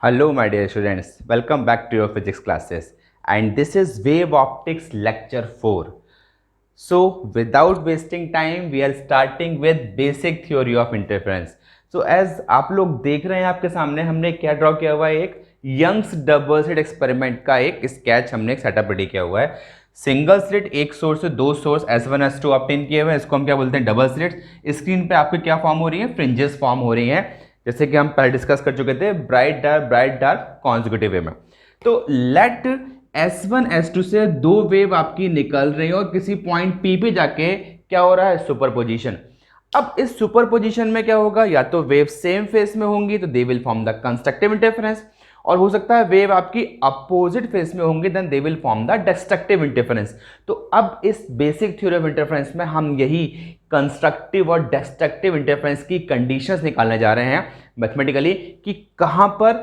Hello, my dear students. Welcome back to your physics classes. And this is Wave Optics Lecture 4. So, without wasting time, we are starting with basic theory of interference. So, as आप लोग देख रहे हैं आपके सामने हमने क्या draw किया हुआ है, एक यंग्स डबल स्लिट एक्सपेरिमेंट का एक स्केच हमने एक सेटअप रेडी किया हुआ है। सिंगल स्लिट एक सोर्स से दो सोर्स S1 S2 ऑब्टेन किए हुए हैं, इसको हम क्या बोलते हैं, डबल स्लिट। स्क्रीन पे आपको क्या फॉर्म हो रही है, फ्रिंजेस फॉर्म हो रही हैं, जैसे कि हम पहले डिस्कस कर चुके थे, ब्राइट डार्क कॉन्जिक्यूटिव वे में। तो लेट S1 S2 से दो वेव आपकी निकल रही है और किसी पॉइंट P पे जाके क्या हो रहा है, सुपरपोजिशन। अब इस सुपरपोजिशन में क्या होगा, या तो वेव सेम फेस में होंगी तो दे will form the constructive interference, और हो सकता है वेव आपकी अपोजिट फेस में होंगी then they will form the destructive interference. तो अब इस बेसिक थ्योरी ऑफ इंटरफेरेंस में हम यही कंस्ट्रक्टिव और डिस्ट्रक्टिव इंटरफेरेंस की कंडीशंस निकालने जा रहे हैं मैथमेटिकली, कि कहां पर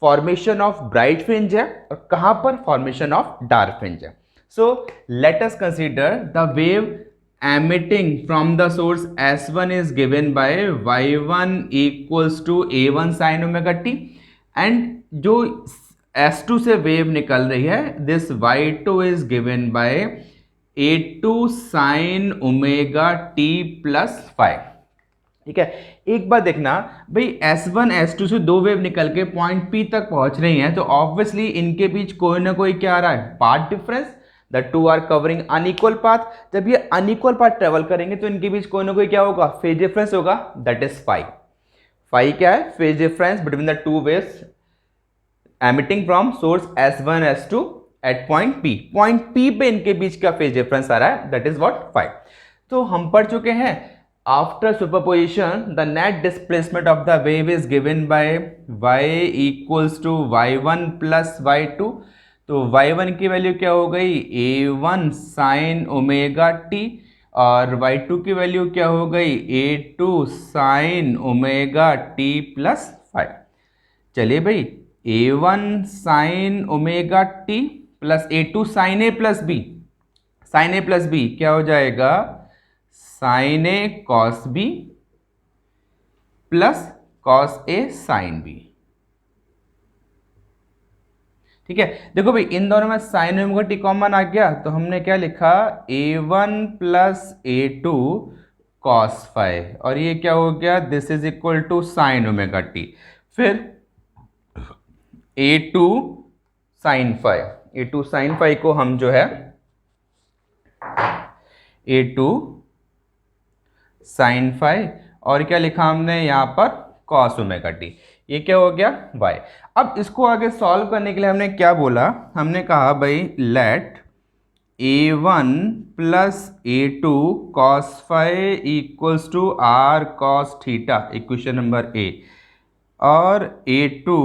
फॉर्मेशन ऑफ ब्राइट फ्रिंज है और कहां पर फॉर्मेशन ऑफ डार्क फ्रिंज है। So let us consider the wave emitting from the source S1 is given by y1 equals to a1 sin omega t, and जो S2 से wave निकल रही है this y2 is given by a2 sin omega t plus 5। ठीक है, एक बार देखना भाई, S1 S2 से दो वेव निकल के पॉइंट P तक पहुंच रही हैं तो ऑब्वियसली इनके बीच कोई ना कोई क्या आ रहा है, path difference. The two are covering unequal path. जब ये अनइक्वल पाथ ट्रेवल करेंगे तो इनके बीच कोई ना कोई क्या होगा, फेज डिफरेंस होगा, दैट इज फाई। फाई क्या है, phase difference between the two waves emitting from source S1 S2 at point P। Point P पे इनके बीच का फेज डिफरेंस आ रहा है, दैट इज व्हाट, फाई। तो हम पढ़ चुके हैं after superposition the net displacement of the wave is given by y equals to y1 plus y2। तो y1 की वैल्यू क्या हो गई, a1 साइन ओमेगा t, और y2 की वैल्यू क्या हो गई, a2 sign omega t plus 5। चलिए भाई, a1 sine omega t plus a2 sine a plus b, sine a plus b क्या हो जाएगा, sine a cos b plus cos a sine b। ठीक है, देखो भाई इन दोनों में साइन ओमेगा टी कॉमन आ गया तो हमने क्या लिखा, a1 plus a2 cos phi, और ये क्या हो गया, this is equal to sine omega t. फिर a2 sine phi, a2 sine phi को हम जो है a2 साइन फाई, और क्या लिखा हमने यहाँ पर, कॉस ओमेगा टी। ये क्या हो गया, y। अब इसको आगे सॉल्व करने के लिए हमने क्या बोला, हमने कहा भाई let a1 plus a2 cos phi equals to r cos theta, equation number A, और a2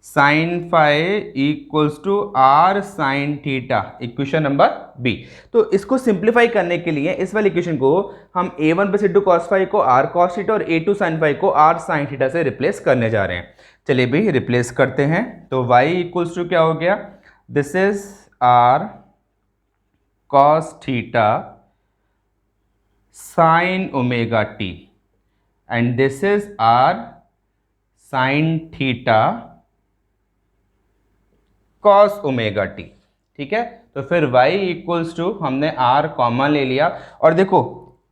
sine phi equals to r sine theta, equation number B. तो इसको सिंप्लीफाई करने के लिए इस वाली इक्वेशन को हम a1 plus a2 cos phi को r cos थीटा और a2 साइन फाई को r साइन थीटा से रिप्लेस करने जा रहे हैं। चलिए भाई रिप्लेस करते हैं। तो y इक्वल्स टू क्या हो गया, this is r cos theta sine omega t and this is r sine theta cos omega t. ठीक है, तो फिर y इक्वल्स टू हमने r कॉमन ले लिया, और देखो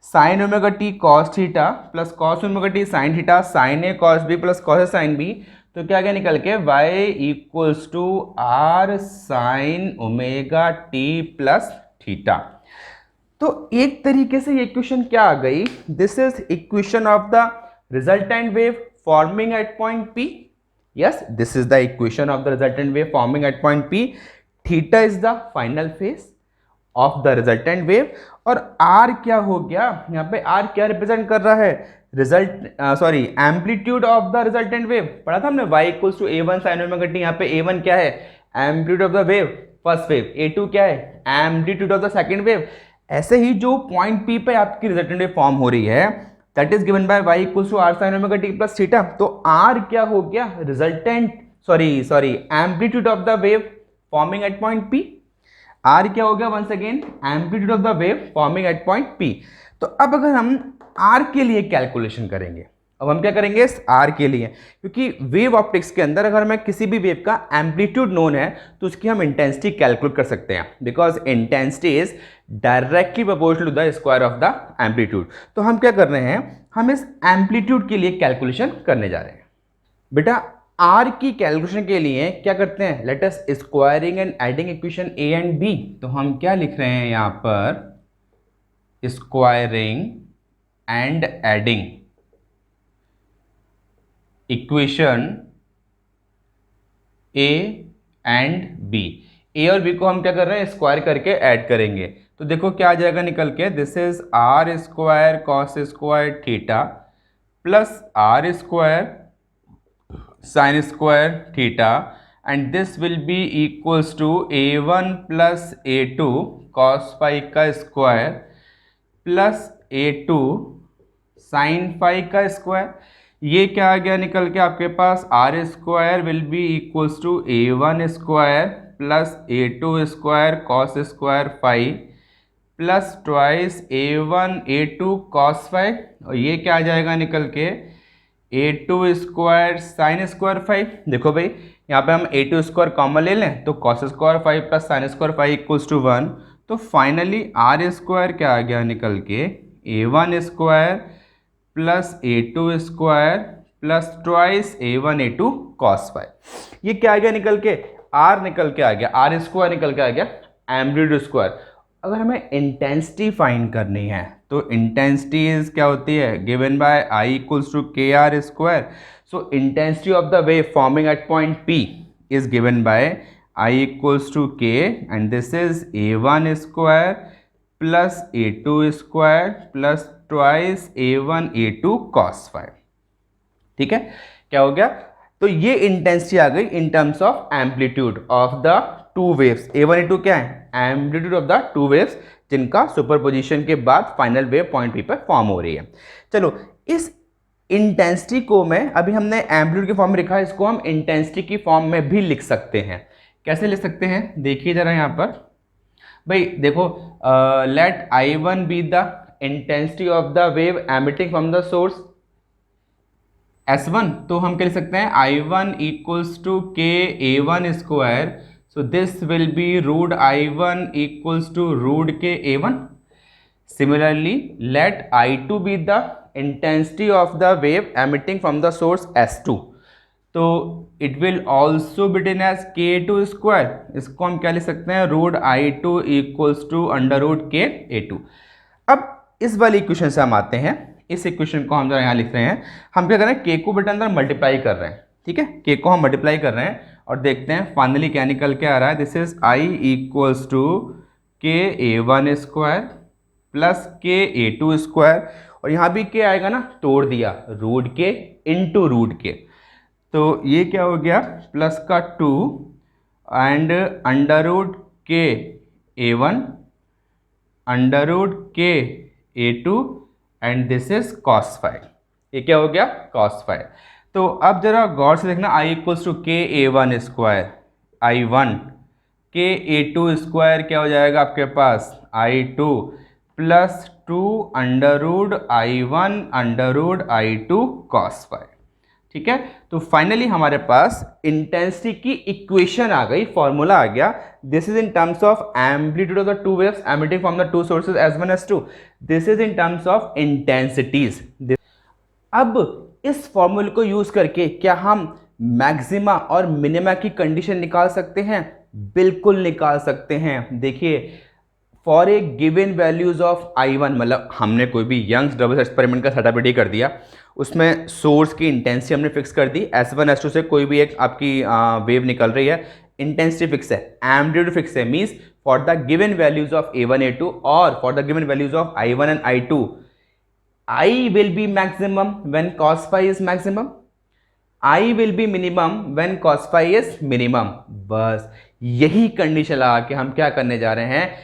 sine omega t cos theta plus cos omega t sine theta, sine A cos B plus cos A sine B, तो क्या क्या निकल के y equals to r sine omega t plus theta. तो एक तरीके से ये इक्वेशन क्या आ गई, this is equation of the resultant wave forming at point P। Yes, this is the equation of the resultant wave forming at point P. Theta is the final phase of the resultant wave, और R क्या हो गया, यहाँ पे R क्या represent कर रहा है, amplitude of the resultant wave. पढ़ा था हमने y equals to a1 sine omega t, यहाँ पे a1 क्या है, amplitude of the wave first wave, a2 क्या है, amplitude of the second wave. ऐसे ही जो पॉइंट P पे आपकी रिजल्टेंट वेव फॉर्म हो रही है that is given by y equals to r sin omega t plus theta. तो r क्या हो गया, resultant amplitude of the wave forming at point P। r क्या हो गया, once again amplitude of the wave forming at point P। तो अब अगर हम r के लिए कैलकुलेशन करेंगे, अब हम क्या करेंगे इस आर के लिए, क्योंकि वेव ऑप्टिक्स के अंदर अगर हमें किसी भी वेव का एम्पलीट्यूड नोन है तो उसकी हम इंटेंसिटी कैलकुलेट कर सकते हैं, because intensity is directly proportional to the square of the amplitude. तो हम क्या कर रहे हैं, हम इस एम्पलीट्यूड के लिए कैलकुलेशन करने जा रहे हैं। बेटा आर की कैलकुलेशन के लिए क्या करते हैं, let us squaring and adding equation A and B. तो हम क्या लिख रहे हैं यहाँ पर, squaring and adding equation A and B. A और बी को हम क्या कर रहे हैं, स्क्वायर करके ऐड करेंगे। तो देखो क्या आ जाएगा निकल के, this is r square cos square theta plus r square sine square theta, and this will be equals to a1 plus a2 cos phi का square plus a2 sine phi का स्क्वायर। ये क्या आ गया निकल के आपके पास, r square will be equals to a1 square plus a2 square cos square phi plus twice a1 a2 cos phi, और ये क्या आ जाएगा निकल के a2 square sine square five. देखो भाई यहाँ पे हम a2 स्क्वायर कॉमन ले लें तो cos square phi plus sine square phi equals to 1। तो फाइनली आर स्क्वायर क्या आ गया निकल के, a1 square plus a2 square plus twice a1 a2 cos five. ये क्या आ गया निकल के, r निकल के आ गया, आर स्क्वायर निकल के आ गया एम्पलीट्यूड स्क्वायर। अगर हमें इंटेंसिटी फाइंड करनी है तो इंटेंसिटी इज क्या होती है, given by I equals to K r square. So intensity of the wave forming at point P is given by I equals to K, and this is a1 square plus a2 square plus twice a1 a2 cos phi. ठीक है, क्या हो गया, तो ये intensity आ गई इन terms of amplitude of the two waves. a1 a2 क्या है, amplitude of the two waves जिनका सुपरपोजिशन के बाद फाइनल वेव पॉइंट P पर फॉर्म हो रही है। चलो इस इंटेंसिटी को मैं, अभी हमने एम्पलीट्यूड के फॉर्म में लिखा है, इसको हम इंटेंसिटी की फॉर्म में भी लिख सकते हैं। कैसे लिख सकते हैं, देखिए जरा यहाँ पर भाई देखो, let I1 be the intensity of the wave emitting from the source S1। तो हम क्या लिख सकते हैं, I1 equals to k A1 square, so this will be root I1 equals to root k A1. Similarly, let I2 be the intensity of the wave emitting from the source S2. तो it will also be written as K2 square. इसको हम क्या लिख सकते हैं, root I2 equals to under root k A2. अब इस वाली इक्वेशन से हम आते हैं, इस इक्वेशन को हम जरा यहाँ लिख रहे हैं, हम क्या कर रहे हैं, k को बेटा अंदर मल्टीप्लाई कर रहे हैं। ठीक है, k को हम मल्टीप्लाई कर रहे हैं और देखते हैं फाइनली क्या निकल के आ रहा है। This is I equals to k A1 square plus के A2 स्क्वायर, और यहाँ भी k आएगा ना, तोड़ दिया, रूट के इंटू रूट के, तो ये क्या हो गया, प्लस का 2 एंड अंडर रूट के A1 अंडर रूट के A2 and this is cos five. ये क्या हो गया, कॉस फाइव। तो अब जरा गौर से देखना, आई equals to k A1 square I1, के A2 स्क्वायर क्या हो जाएगा आपके पास, I2 plus 2 under root I1 under root I2 cos phi. ठीक है, तो फाइनली हमारे पास इंटेंसिटी की इक्वेशन आ गई, फॉर्मूला आ गया। This is in terms of amplitude of the two waves emitting from the two sources S1 S2। This is in terms of intensities. अब इस फॉर्मूले को यूज करके क्या हम मैक्सिमा और मिनिमा की कंडीशन निकाल सकते हैं, बिल्कुल निकाल सकते हैं। देखिए, for a given values of I1, मतलब हमने कोई भी यंग्स डबल एक्सपेरिमेंट का सेटअप रेडी कर दिया, उसमें सोर्स की इंटेंसिटी हमने फिक्स कर दी, S1 S2 से कोई भी एक आपकी वेव निकल रही है, इंटेंसिटी फिक्स है, एम्पलीट्यूड फिक्स है, means for the given values of A1 A2 और for the given values of I1 and I2, I will be maximum when cos phi is maximum, I will be minimum when cos phi is minimum। बस यही condition लगा के हम क्या करने जा रहे हैं,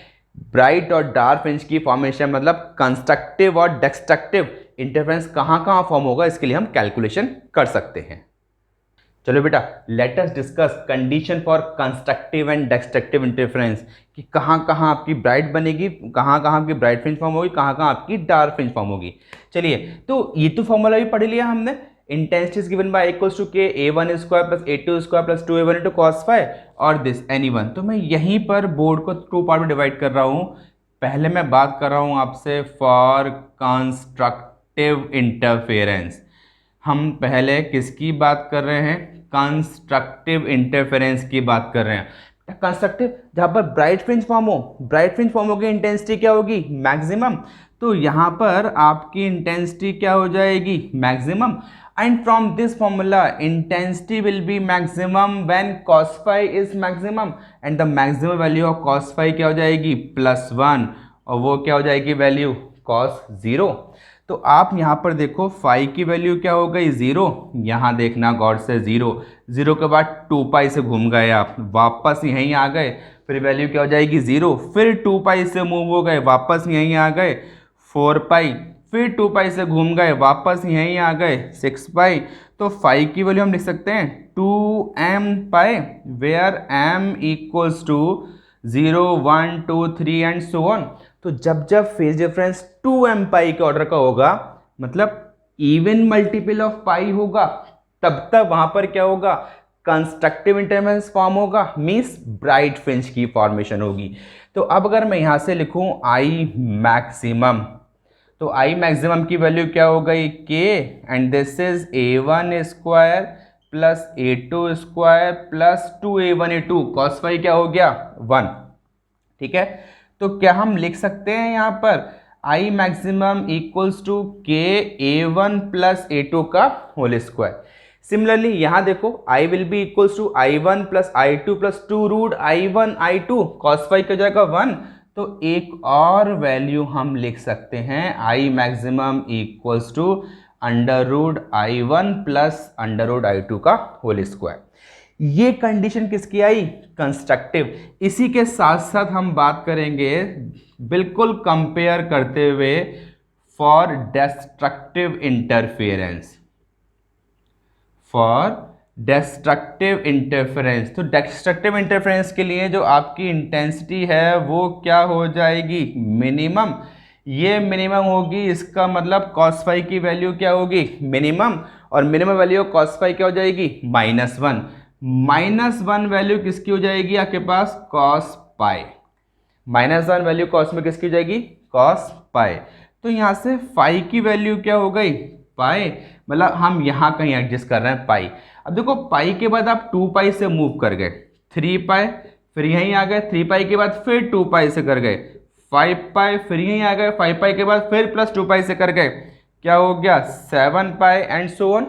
ब्राइट और डार्क फ्रिंज की फॉर्मेशन, मतलब कंस्ट्रक्टिव और डिस्ट्रक्टिव इंटरफेरेंस कहाँ कहाँ फॉर्म होगा, इसके लिए हम कैलकुलेशन कर सकते हैं। चलो बेटा, let us discuss condition for constructive and destructive interference, कि कहाँ कहाँ आपकी ब्राइट बनेगी, कहाँ कहाँ आपकी ब्राइट फ्रिंज फॉर्म होगी, कहाँ कहाँ आपकी डार्क फ्रिंज फॉर्म होगी। चलिए, तो ये तो फॉर्मूला भी पढ़ लिया हमने, intensity is given by equals to k a1 square plus a2 square plus 2a1 into cos phi और दिस any1। तो मैं यहीं पर बोर्ड को 2 पार्ट में डिवाइड कर रहा हूँ। पहले मैं बात कर रहा हूँ आपसे फॉर कंस्ट्रक्टिव इंटरफेरेंस। हम पहले किसकी बात कर रहे हैं? कंस्ट्रक्टिव इंटरफेरेंस की बात कर रहे हैं। कंस्ट्रक्टिव जहाँ पर ब्राइट फ्रिंज फॉर्म हो, ब्राइट फ्रिंज फॉर्म होगी, इंटेंसिटी क्या होगी? मैक्सिमम। तो यहाँ पर आपकी इंटेंसिटी क्या हो जाएगी? Maximum. And from this formula intensity will be maximum when cos phi is maximum, and the maximum value of cos phi क्या हो जाएगी? +1, और वो क्या हो जाएगी वैल्यू? cos 0। तो आप यहाँ पर देखो फाई की वैल्यू क्या हो गई? 0। यहाँ देखना गॉड से 0, 0 के बाद 2 पाई से घूम गए आप, वापस यहीं आ गए, फिर वैल्यू क्या हो जाएगी? 0। फिर 2 पाई से मूव हो गए, वापस यहीं आ गए 4 पाई, फिर 2 पाई से घूम गए, वापस यहीं आ गए 6 पाई। तो फाई की वैल्यू हम लिख सकते हैं 2m pi, where m equals to 0, 1, 2, 3 and so on. तो जब जब फेज डिफरेंस 2m पाई के ऑर्डर का होगा, मतलब इवन मल्टीपल ऑफ पाई होगा, तब तक वहां पर क्या होगा? कंस्ट्रक्टिव इंटरफेरेंस फॉर्म होगा, मींस ब्राइट फ्रिंज की फॉर्मेशन होगी। तो अब अगर मैं यहां से लिखूं आई मैक्सिमम, तो आई मैक्सिमम की वैल्यू क्या हो गई? k, and this is a1 square plus a2 square plus 2a1 a2 cos phi क्या हो गया? 1। ठीक है, तो क्या हम लिख सकते हैं यहाँ पर आई maximum equals to k a1 plus a2 का होल स्क्वायर। सिमिलरली यहाँ देखो I will be equals to i1 plus i2 plus 2 root i1 i2 cos phi का जाएगा 1। तो एक और वैल्यू हम लिख सकते हैं I maximum equals to under root i1 plus under root i2 का होल स्क्वायर। ये कंडीशन किसकी आई? कंस्ट्रक्टिव। इसी के साथ साथ हम बात करेंगे बिल्कुल कंपेयर करते हुए for destructive interference, for destructive interference. तो डिस्ट्रक्टिव इंटरफेरेंस के लिए जो आपकी इंटेंसिटी है वो क्या हो जाएगी? मिनिमम। ये मिनिमम होगी, इसका मतलब cos फाई की वैल्यू क्या होगी? मिनिमम। और मिनिमम वैल्यू cos फाई क्या हो जाएगी? -1। -1 वैल्यू किसकी हो जाएगी आपके पास? cos पाई। -1 वैल्यू cos में किसकी हो जाएगी? cos पाई। तो यहाँ से फाई की वैल्यू क्या हो गई? पाई। मतलब हम यहाँ कहीं एडजस्ट कर रहे हैं पाई। अब देखो पाई के बाद आप 2 पाई से मूव कर गए 3 पाई, फिर यहीं आ गए 3 पाई के बाद फिर 2 पाई से कर गए 5 पाई, फिर यहीं आ गए 5 पाई के बाद फिर प्लस 2 पाई से कर गए, क्या हो गया? 7 pi and so on,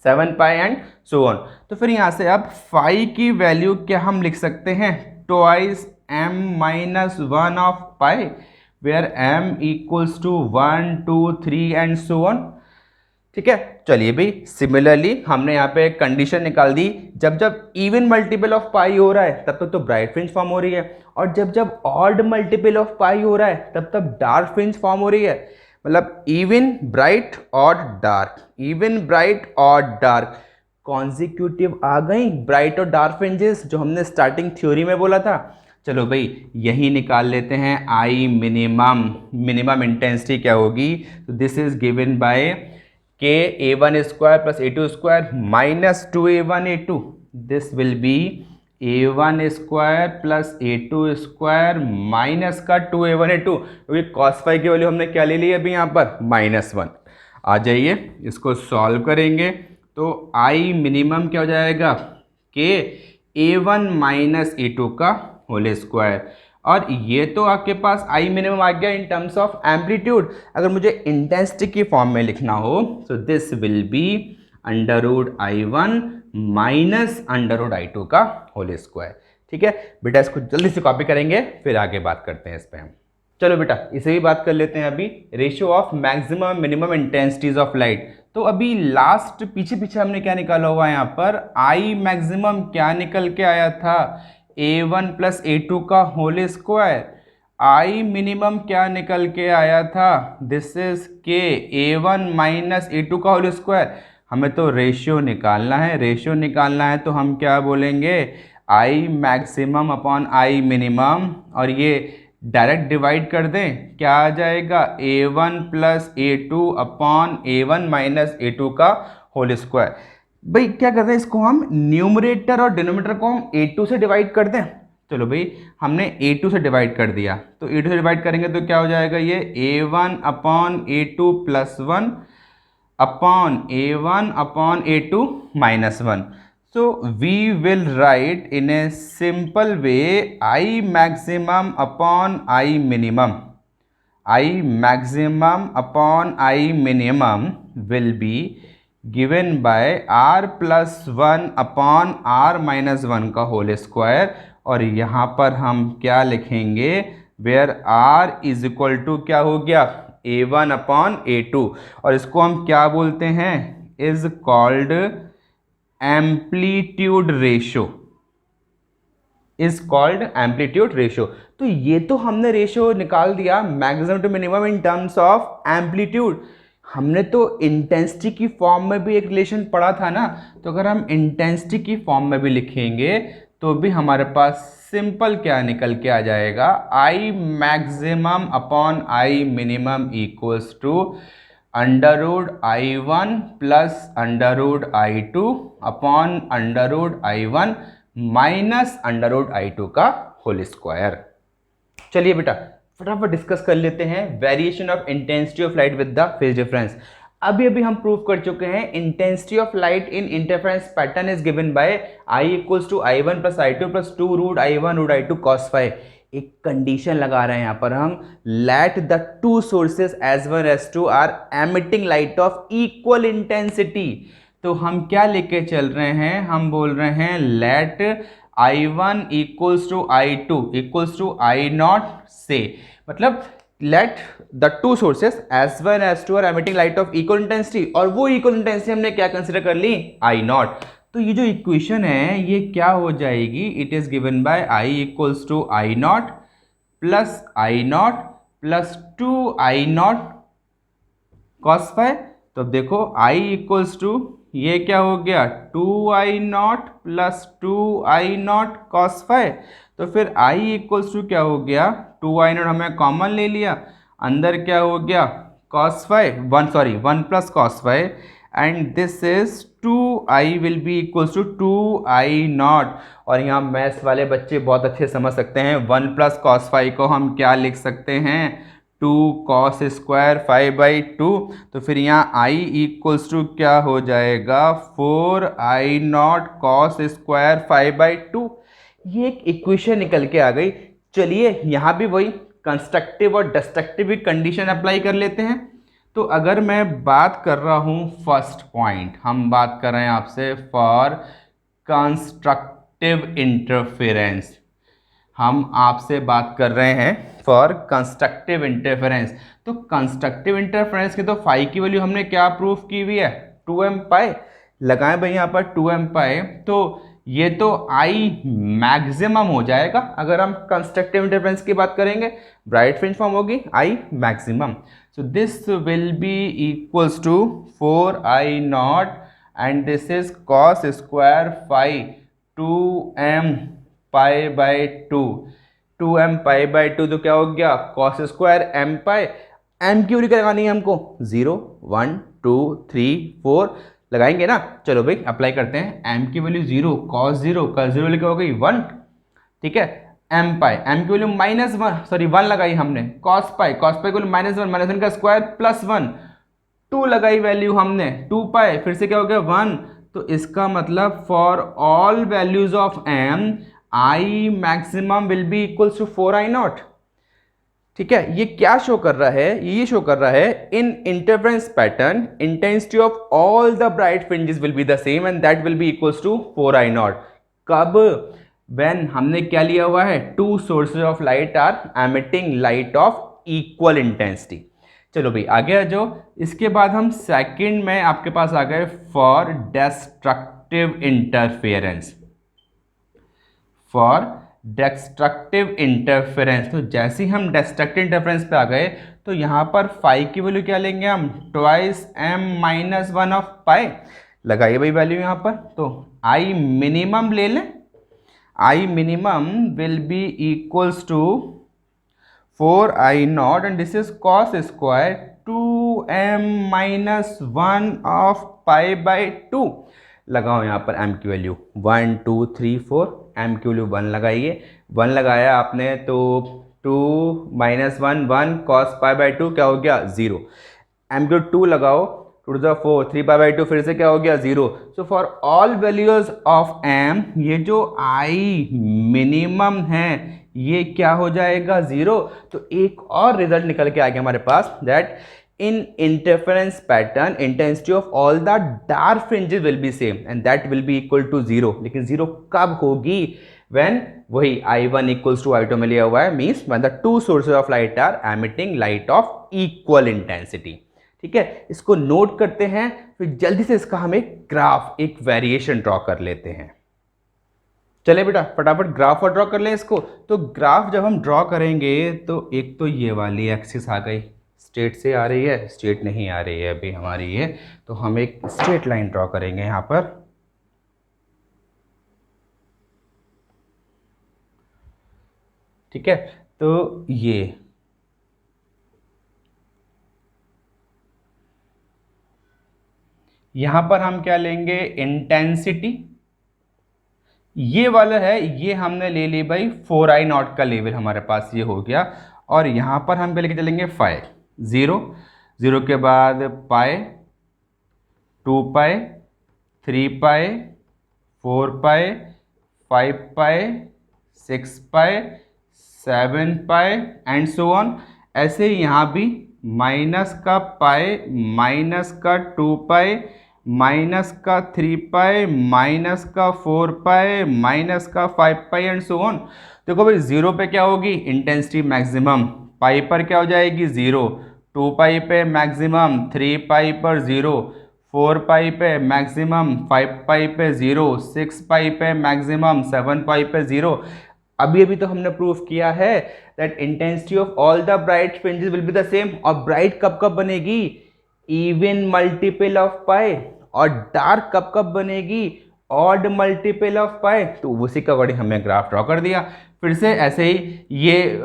7 pi and so on. तो फिर यहाँ से अब फाई की वैल्यू क्या हम लिख सकते हैं? Twice m minus 1 of pi, where m equals to 1, 2, 3 and so on. ठीक है, चलिए भाई, सिमिलरली हमने यहाँ पे कंडीशन निकाल दी, जब जब इवन मल्टीपल ऑफ पाई हो रहा है तब तक तो ब्राइट फ्रिंज फॉर्म हो रही है, और जब जब ऑड मल्टीपल ऑफ पाई हो रहा है तब तक डार्क फ्रिंज फॉर्म हो रही है। मतलब इवन ब्राइट और डार्क, इवन ब्राइट और डार्क कॉन्जिक्यूटिव आ गई ब्राइट और डार्क फ्रिंजेस, जो हमने स्टार्टिंग थ्योरी में बोला था। चलो भाई, यही निकाल लेते हैं आई मिनिमम। मिनिमम इंटेंसिटी क्या होगी? तो दिस इज गिवन बाय के a1 square plus a2 square minus 2a1 a2, this will B a1 square plus a2 square minus का 2a1 a2, क्योंकि cos फाई की वैल्यू हमने क्या ले ली अभी यहाँ पर? -1। आ जाइए, इसको सॉल्व करेंगे तो आई मिनिमम क्या हो जाएगा? के a1 माइनस a2 का होल स्क्वायर, और ये तो आपके पास आई मिनिमम आ गया इन टर्म्स ऑफ एम्पलीट्यूड। अगर मुझे इंटेंसिटी की फॉर्म में लिखना हो तो this will be under root i1 minus under root i2 का होल स्क्वायर। ठीक है बेटा, इसको जल्दी से कॉपी करेंगे फिर आगे बात करते हैं इस पे हम। चलो बेटा, इसे भी बात कर लेते हैं अभी, ratio of maximum minimum intensities of light. तो अभी लास्ट पीछे पीछे हमने क्या निकाला हुआ है यहाँ पर? आई मैक्सिमम क्या निकल के आया था? a1 प्लस a2 का होल स्क्वायर। आई मिनिमम क्या निकल के आया था? दिस इज के a1 माइनस a2 का होल स्क्वायर। हमें तो रेशियो निकालना है। रेशियो निकालना है तो हम क्या बोलेंगे, आई मैक्सिमम अपॉन आई मिनिमम, और ये डायरेक्ट डिवाइड कर दें, क्या आ जाएगा, a1 plus a2 upon a1 minus a2 का होल स्क्वायर। भाई क्या करते हैं, इसको हम न्यूमरेटर और डिनोमिनेटर को हम a2 से डिवाइड कर दें। चलो भाई हमने a2 से डिवाइड कर दिया, तो a2 से डिवाइड करेंगे तो क्या हो जाएगा, ये a1 upon a2 plus 1 upon a1 upon a2 minus 1. So we will write in a simple way I maximum upon I minimum. I maximum upon I minimum will be given by r plus 1 upon r minus 1 का whole square, और यहाँ पर हम क्या लिखेंगे, where r is equal to क्या हो गया, a1 अपॉन a2, और इसको हम क्या बोलते हैं, is called amplitude ratio, is called amplitude ratio. तो ये तो हमने रेशो निकाल दिया maximum to minimum in terms of amplitude. हमने तो इंटेंसिटी की फॉर्म में भी एक रिलेशन पढ़ा था ना, तो अगर हम इंटेंसिटी की फॉर्म में भी लिखेंगे तो भी हमारे पास सिंपल क्या निकल के आ जाएगा, I maximum upon I minimum equals to under root i1 plus under root i2 upon under root i1 minus under root i2 का होल स्क्वायर। चलिए बेटा फटाफट डिस्कस कर लेते हैं variation of intensity of light with the phase difference. अभी हम prove कर चुके हैं intensity of light in interference pattern is given by I equals to i1 plus i2 plus 2 root i1 root i2 cos phi। एक condition लगा रहे हैं यहाँ पर हम, let the two sources S one S two are emitting light of equal intensity. तो हम क्या लेके चल रहे हैं, हम बोल रहे हैं let i1 equals to i2 equals to i0 से, मतलब let the two sources S one S two are emitting light of equal intensity, और वो इक्वल इंटेंसिटी हमने क्या कंसिडर कर ली, i0। तो ये जो इक्वेशन है ये क्या हो जाएगी, it is given by i equals to i0 plus 2 i0 cos phi। तो देखो i इक्वल्स टू ये क्या हो गया, 2i0 plus 2i0 cos phi। तो फिर i इक्वल्स टू क्या हो गया, 2i0 हमें कॉमन ले लिया, अंदर क्या हो गया cos phi 1 plus cos phi, and this is 2i will be equals to 2i0। और यहाँ मैथ्स वाले बच्चे बहुत अच्छे समझ सकते हैं, 1 प्लस cos phi को हम क्या लिख सकते हैं, 2 cos स्क्वायर 5/2। तो फिर यहाँ i इक्वल्स टू क्या हो जाएगा, 4i0 cos स्क्वायर 5/2। ये एक इक्वेशन निकल के आ गई। चलिए यहाँ भी वही कंस्ट्रक्टिव और डिस्ट्रक्टिव कंडीशन अप्लाई कर लेते हैं। तो अगर मैं बात कर रहा हूँ फर्स्ट पॉइंट, हम बात कर रहे हैं आपसे फॉर कंस्ट्रक्टिव इंटरफेरेंस, हम आपसे बात कर रहे हैं फॉर कंस्ट्रक्टिव इंटरफेरेंस। तो कंस्ट्रक्टिव इंटरफेरेंस की तो फाई की वैल्यू हमने क्या प्रूफ की हुई है, 2m पाई। लगाएं भाई यहाँ पर 2m पाई, तो ये तो I मैक्सिमम हो जाएगा। अगर हम कंस्ट्रक्टिव इंटरफेरेंस की बात करेंगे ब्राइट फ्रिंज फॉर्म होगी I maximum. So this will be equals to 4i0 and this is cos square phi 2m pi by 2, 2m pi by 2। तो क्या हो गया cos square m pi, m की value लगानी है हमको, 0 1 2 3 4 लगाएंगे ना। चलो भाई अप्लाई करते हैं, m की वैल्यू 0 cos 0 cos 0 क्या हो गई 1, ठीक है। m पाई, m की वैल्यू -1 लगाई हमने, cos पाई की वैल्यू -1 का स्क्वायर प्लस 1, 2 लगाई वैल्यू हमने 2 पाई, फिर से क्या हो गया 1। तो इसका मतलब for all values of m I maximum will be equals to 4i0। ठीक है, ये क्या शो कर रहा है, ये शो कर रहा है in interference pattern intensity of all the bright fringes will be the same and that will be equals to 4i0। कब, when हमने क्या लिया हुआ है, two sources of light are emitting light of equal intensity. चलो भाई आगे आ जाओ। इसके बाद हम सेकंड में आपके पास आ गए for destructive interference, for destructive interference. तो जैसे ही हम डिस्ट्रक्टिव इंटरफेरेंस पे आ गए तो यहाँ पर फाई की वैल्यू क्या लेंगे हम, ट्वाइस m माइनस 1 ऑफ पाई। लगाइए भाई वैल्यू यहाँ पर, तो आई मिनिमम ले लें, I minimum will be equals to 4i not and this is cos square 2m minus 1 of pi by 2। लगाओ यहाँ पर m की वैल्यू 1 2 3 4, m की वैल्यू 1 लगाइए, 1 लगाया आपने तो 2 माइनस 1 1 कॉस पाई बाई 2 क्या हो गया 0, m की 2 लगाओ 2 to the 4 3 पाई बाई 2 फिर से क्या हो गया 0। So for all values of m ये जो i मिनिमम है ये क्या हो जाएगा 0। तो एक और रिजल्ट निकल के आ गया हमारे पास, that in interference pattern intensity of all the dark fringes will be same and that will be equal to 0। लेकिन 0 कब होगी, when वही I1 equals to I2 में लिया हुआ है, means when the two sources of light are emitting light of equal intensity। ठीक है, इसको नोट करते हैं, फिर जल्दी से इसका हम एक ग्राफ, एक वेरिएशन ड्रॉ कर लेते हैं। चले बेटा फटाफट ग्राफ और ड्रॉ कर लें इसको। तो ग्राफ जब हम ड्रॉ करेंगे तो एक तो ये वाली एक्सिस आ गई, स्ट्रेट से आ रही है, स्ट्रेट नहीं आ रही है अभी हमारी ये, तो हम एक स्ट्रेट लाइन ड्रॉ करेंगे यहाँ पर। ठीक है, तो ये यहाँ पर हम क्या लेंगे, इंटेंसिटी ये वाला है, ये हमने ले ली भाई 4i नॉट का लेवल हमारे पास ये हो गया, और यहाँ पर हम क्या लेके चलेंगे फाई 0, 0 के बाद पाई 2 पाई 3 पाई 4 पाई 5 पाई 6 पाई 7 पाई एंड सो ऑन। ऐसे ही यहाँ भी माइनस का पाई, माइनस का 2 पाई, माइनस का 3 पाई, माइनस का 4 पाई, माइनस का 5 पाई एंड सो ऑन। देखो भाई 0 पे क्या होगी इंटेंसिटी मैक्सिमम, पाई पर क्या हो जाएगी 0, 2 पाई पे मैक्सिमम, 3 पाई पर 0, 4 पाई पे मैक्सिमम, 5 पाई पे 0, 6 पाई पे मैक्सिमम, 7 पाई पे 0। अभी अभी तो हमने प्रूफ किया है that intensity of all the bright fringes will be the same. और ब्राइट कब कब बनेगी, इवन मल्टीपल ऑफ पाई, और डार्क कब कब बनेगी, ऑड मल्टीपल ऑफ पाई। तो उसी का अकॉर्डिंग हमने ग्राफ ड्रॉ कर दिया। फिर से ऐसे ही ये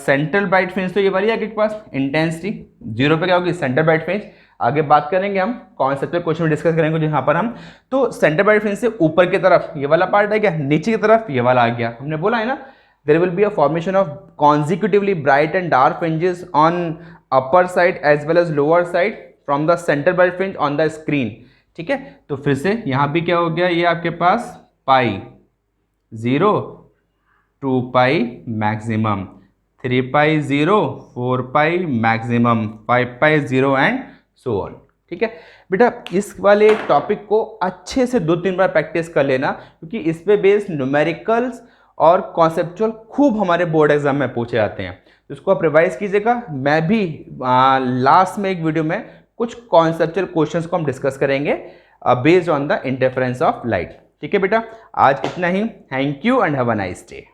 सेंट्रल ब्राइट फ्रिंज तो ये वाली है आपके पास, इंटेंसिटी 0 पे क्या होगी सेंट्रल ब्राइट फ्रिंज। आगे बात करेंगे हम कॉन्सेप्चुअल क्वेश्चन में डिस्कस करेंगे जहाँ पर हम, तो सेंट्रल ब्राइट फ्रिंज से ऊपर की तरफ ये वाला पार्ट है क्या, नीचे की तरफ ये वाला आ गया। हमने बोला है ना there will be a formation of consecutively bright and dark fringes on upper side as well as lower side from the central bright fringe on the screen. ठीक है, तो फिर से यहाँ भी क्या हो गया, ये आपके पास pi 0, 2 pi maximum, 3 pi 0, 4 pi maximum, 5 pi 0 and so on. ठीक है बेटा, इस वाले टॉपिक को अच्छे से 2-3 बार प्रैक्टिस कर लेना, क्योंकि इस पे बेस्ड न्यूमेरिकल्स और कॉन्सेप्चुअल खूब हमारे बोर्ड एग्जाम में पूछे जाते हैं। तो इसको आप रिवाइज कीजिएगा। मैं भी लास्ट में एक वीडियो में कुछ कॉन्सेप्चुअल क्वेश्चंस को हम डिस्कस करेंगे based on the interference of light. ठीक है बेटा, आज इतना ही। Thank you and have a nice day.